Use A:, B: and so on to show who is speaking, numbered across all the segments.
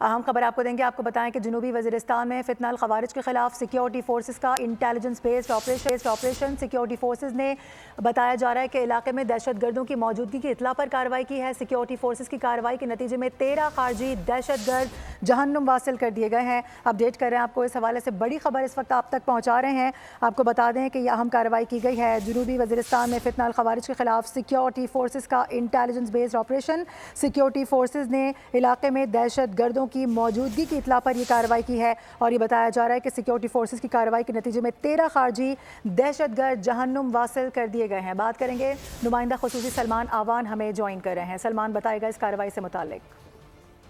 A: اہم خبر آپ کو دیں گے. آپ کو بتائیں کہ جنوبی وزیرستان میں فتنہ الخوارج کے خلاف سیکیورٹی فورسز کا intelligence based operation. Security forces نے بتایا جا رہا ہے کہ علاقے میں دہشت گردوں کی موجودگی کی اطلاع پر کارروائی کی ہے. سیکیورٹی فورسز کی کارروائی کے نتیجے میں 13 خارجی دہشت گرد جہنم واصل کر دیے گئے ہیں. اپڈیٹ کر رہے ہیں آپ کو اس حوالے سے بڑی خبر اس وقت آپ تک پہنچا رہے ہیں. آپ کو بتا دیں کہ یہ اہم کارروائی کی گئی ہے. جنوبی وزیرستان میں فتنہ الخوارج کے خلاف سیکیورٹی فورسز کا intelligence based operation. Security forces نے علاقے میں دہشت گردوں کی موجودگی کی اطلاع پر یہ کارروائی کی ہے اور یہ بتایا جا رہا ہے کہ سیکیورٹی فورسز کی کارروائی کے نتیجے میں 13 خارجی دہشت گرد جہنم واصل کر دیے گئے ہیں. بات کریں گے نمائندہ خصوصی سلمان آوان ہمیں جوائن کر رہے ہیں. سلمان بتائے گا اس کارروائی سے متعلق.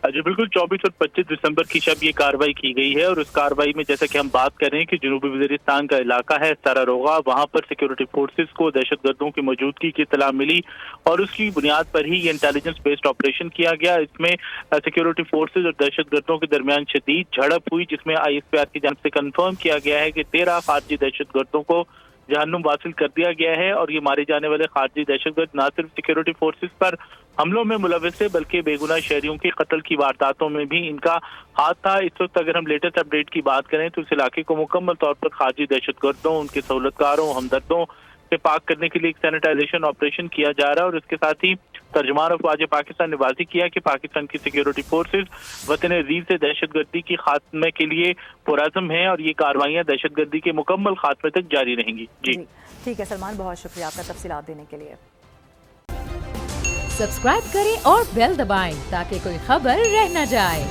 B: جی بالکل 24 اور 25 دسمبر کی شب یہ کارروائی کی گئی ہے اور اس کارروائی میں جیسا کہ ہم بات کر رہے ہیں کہ جنوبی وزیرستان کا علاقہ ہے سراروغا، وہاں پر سیکیورٹی فورسز کو دہشت گردوں کی موجودگی کی اطلاع ملی اور اس کی بنیاد پر ہی یہ انٹیلیجنس بیسڈ آپریشن کیا گیا. اس میں سیکیورٹی فورسز اور دہشت گردوں کے درمیان شدید جھڑپ ہوئی جس میں ISPR کی جانب سے کنفرم کیا گیا ہے کہ 13 خارجی دہشت گردوں کو جہنم واصل کر دیا گیا ہے اور یہ مارے جانے والے خارجی دہشت گرد نہ صرف سیکیورٹی فورسز پر حملوں میں ملوث ہے بلکہ بے گناہ شہریوں کے قتل کی وارداتوں میں بھی ان کا ہاتھ تھا. اس وقت اگر ہم لیٹسٹ اپڈیٹ کی بات کریں تو اس علاقے کو مکمل طور پر خارجی دہشت گردوں، ان کے سہولتکاروں، ہمدردوں سے پاک کرنے کے لیے ایک سینیٹائزیشن آپریشن کیا جا رہا ہے اور اس کے ساتھ ہی ترجمان افواج پاکستان نے واضح کیا کہ پاکستان کی سیکیورٹی فورسز وطن عزیز سے دہشت گردی کی خاتمے کے لیے پرعزم ہیں اور یہ کاروائیاں دہشت گردی کے مکمل خاتمے تک جاری رہیں گی. جی
A: ٹھیک ہے سلمان، بہت شکریہ آپ کا تفصیلات دینے کے لیے.
C: سبسکرائب کریں اور بیل دبائیں تاکہ کوئی خبر رہ نہ جائے.